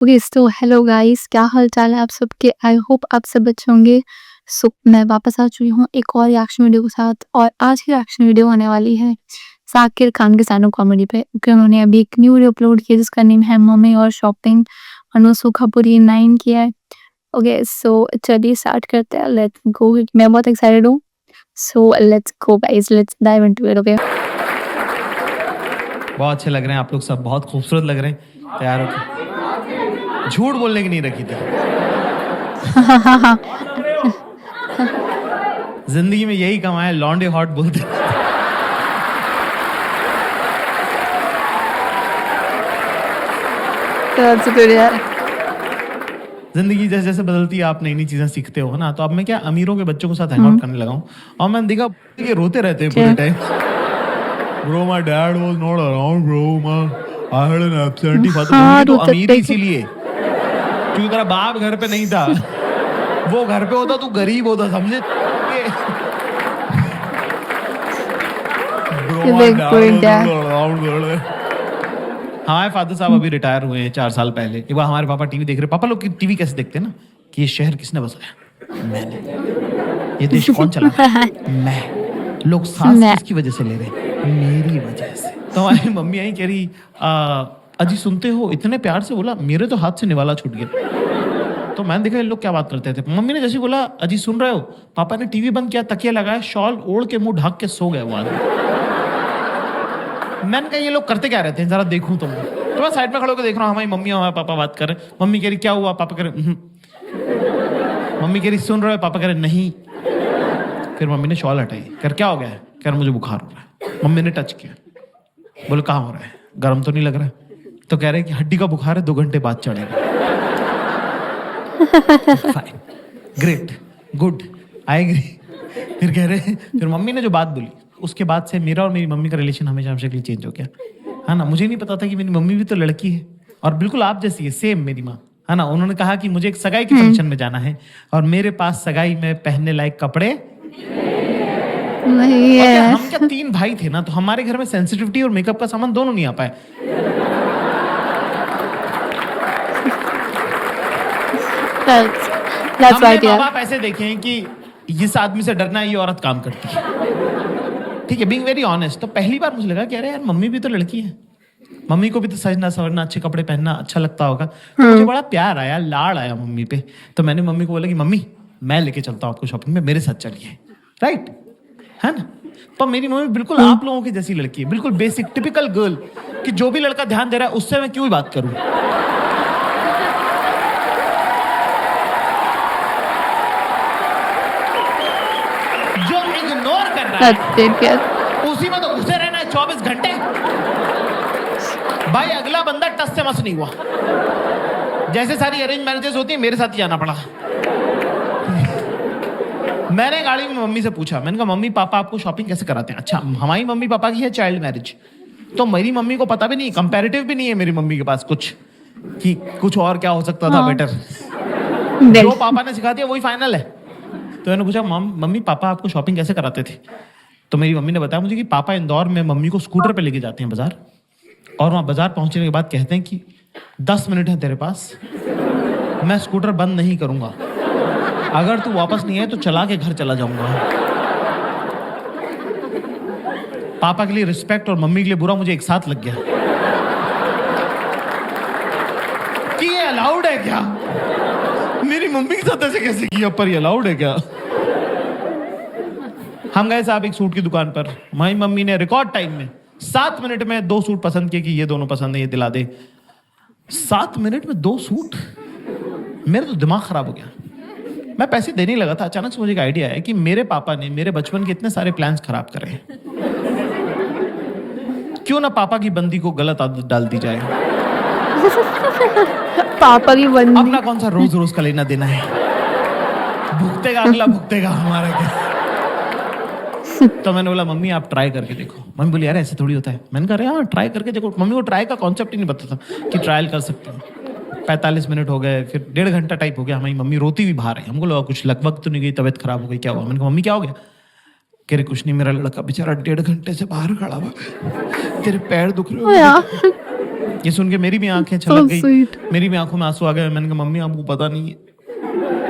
Okay so hello guys, क्या हाल चाल है आप सबके। आई होप आप सब अच्छे होंगे। सो मैं वापस आ चुकी हूँ एक और रिएक्शन वीडियो के साथ, और आज की रिएक्शन वीडियो होने वाली है साकिर खान के सानू कॉमेडी पे, क्योंकि उन्होंने अभी एक न्यू वीडियो अपलोड किया जिसका नेम है मम्मी और शॉपिंग, और वो सुखापुरी 9 किया है। ओके सो चलिए स्टार्ट करते हैं, लेट्स गो। मैं बहुत एक्साइटेड हूँ। So let's go guys, let's dive into it. Okay बहुत अच्छे लग रहे हैं आप लोग सब, बहुत खूबसूरत लग रहे हैं। तैयार होकर झूठ बोलने की नहीं रखी थी। जिंदगी में यही कमाया, लॉन्डे हॉट बोलते। जिंदगी जैसे जैसे बदलती है आप नई नई चीजें सीखते हो ना। तो अब मैं क्या अमीरों के बच्चों के साथ हैंग आउट करने लगा हूँ, और मैंने देखा कि रोते रहते हैं पूरे time. Bro, my dad was not around, bro. I had an absentee father. हाँ, तो रोते अमीर थे। इसीलिए क्योंकि तेरा बाप घर पे नहीं था। वो घर पे होता, तू गरीब होता, समझे? Bro, my Big dad point, was yeah. not around, bro. हमारे फादर साहब अभी रिटायर हुए हैं 4 साल पहले। एक बार हमारे पापा टीवी देख रहे। पापा लोग टीवी कैसे देखते हैं ना, कि ये शहर किसने बसाया? मैंने। ये देश कौन चला रहा है? मैं। लोग सांस मैं। किसकी वजह से ले रहे हैं? मेरी वजह से। तो हमारी मम्मी आई कह रही, अजी सुनते हो? इतने प्यार से बोला, मेरे तो हाथ से निवाला छूट गया। तो मैंने देखा ये लोग क्या बात करते थे। मम्मी ने जैसे बोला अजी सुन रहे हो, पापा ने टीवी बंद किया, तकिया लगाया, शॉल ओढ़ के मुंह ढक के सो गए वो आदमी। मैंने कहा ये लोग करते क्या रहते हैं, जरा देखूं तो मैं साइड में खड़े होकर देख रहा हूँ। हमारी मम्मी और हमारे पापा बात कर रहे हैं। मम्मी कह रही क्या हुआ? पापा कह रहे मम्मी कह रही सुन रहे हो? पापा कह रहे नहीं। फिर मम्मी ने शॉल हटाई, कर क्या हो गया है? कह रहा मुझे बुखार हो रहा है। मम्मी ने टच किया, बोले कहाँ हो रहा है? गर्म तो नहीं लग रहा है? तो कह रहे कि हड्डी का बुखार है, 2 घंटे बाद चढ़ेगा। Fine, great, good, I agree. फिर कह रहे, फिर मम्मी ने जो बात बोली उसके बाद से मेरा और मेरी मम्मी का रिलेशन हमेशा हमेशा के लिए चेंज हो गया, है ना। मुझे नहीं पता था कि मेरी मम्मी भी तो लड़की है, और बिल्कुल आप जैसी है, सेम मेरी माँ, है ना। उन्होंने कहा कि मुझे एक सगाई के फंक्शन में जाना है, और मेरे पास सगाई में पहनने लायक कपड़े नहीं और क्या, है। हम क्या 3 भाई थे ना, तो हमारे घर में सेंसिटिविटी और मेकअप का सामान दोनों नहीं आ पाए। That's हमने right, माँ yeah. बाप ऐसे देखे हैं कि इस आदमी से डरना है, ये औरत काम करती है, ठीक है, बीइंग वेरी ऑनेस्ट। तो पहली बार मुझे लगा कि अरे यार मम्मी भी तो लड़की है, मम्मी को भी तो सजना सवरना, अच्छे कपड़े पहनना अच्छा लगता होगा। तो मुझे बड़ा प्यार आया, लाड़ आया मम्मी पे। तो मैंने मम्मी को बोला कि मम्मी मैं लेके चलता हूँ आपको शॉपिंग में, मेरे साथ चलिए, राइट, है ना। पर मेरी मम्मी बिल्कुल आप लोगों की जैसी लड़की है, बिल्कुल बेसिक टिपिकल गर्ल, कि जो भी लड़का ध्यान दे रहा है उससे मैं क्यों ही बात करूं। जो इग्नोर कर रहा है That's it, yeah. उसी में तो घुसे रहना है 24 घंटे। भाई अगला बंदा टस से मस नहीं हुआ। जैसे सारी अरेंज मैरिजेस होती है, मेरे साथ ही जाना पड़ा। मैंने गाड़ी में मम्मी से पूछा, मैंने कहा मम्मी पापा आपको शॉपिंग कैसे कराते हैं? अच्छा, हमारी मम्मी पापा की है चाइल्ड मैरिज, तो मेरी मम्मी को पता भी नहीं, कंपैरेटिव भी नहीं है मेरी मम्मी के पास कुछ, कि कुछ और क्या हो सकता था हाँ। बेटर। जो पापा ने सिखा दिया वही फाइनल है। तो मैंने पूछा मम्मी पापा आपको शॉपिंग कैसे कराते थे? तो मेरी मम्मी ने बताया मुझे कि पापा इंदौर में मम्मी को स्कूटर पे लेके जाते हैं बाजार, और वहाँ बाजार पहुंचने के बाद कहते हैं कि 10 मिनट है तेरे पास, मैं स्कूटर बंद नहीं करूंगा, अगर तू वापस नहीं आए तो चला के घर चला जाऊंगा। पापा के लिए रिस्पेक्ट और मम्मी के लिए बुरा मुझे एक साथ लग गया कि ये अलाउड है क्या? मेरी मम्मी के साथ ऐसे कैसे किया, पर ये अलाउड है क्या? हम गए साहब एक सूट की दुकान पर, हमारी मम्मी ने रिकॉर्ड टाइम में 7 मिनट में 2 सूट पसंद किए कि ये दोनों पसंद है, ये दिला दे। 7 मिनट में 2 सूट, मेरा तो दिमाग खराब हो गया। मैं पैसे देने लगा था, अचानक से मुझे एक आइडिया आया कि मेरे पापा ने मेरे बचपन के इतने सारे प्लान्स खराब करे हैं, क्यों ना पापा की बंदी को गलत आदत डाल दी जाए। पापा की बंदी। अपना कौन सा रोज रोज का लेना देना है, भुगतेगा अगला, भुगतेगा हमारा क्या। तो मैंने बोला मम्मी आप ट्राई करके देखो। मम्मी बोली यार ऐसे थोड़ी होता है। मैंने कहा हाँ ट्राई करके देखो। मम्मी को ट्राई का कॉन्सेप्ट ही नहीं पता था कि ट्रायल कर सकते हो। 45 मिनट हो गए, फिर 1.5 घंटा टाइप हो गया। हमारी मम्मी रोती भी बाहर है। हमको लगा कुछ लगभग तो नहीं गई, तबीयत खराब हो गई, क्या हुआ? मैंने कहा मम्मी क्या हो गया? कह रही कुछ नहीं, मेरा लड़का बेचारा 1.5 घंटे से बाहर खड़ा हुआ, तेरे पैर दुख रहे हो। ये सुन के मेरी भी आंखें So छलक गई, sweet. मेरी भी आंखों में आंसू आ गए। मैंने कहा मम्मी आपको पता नहीं है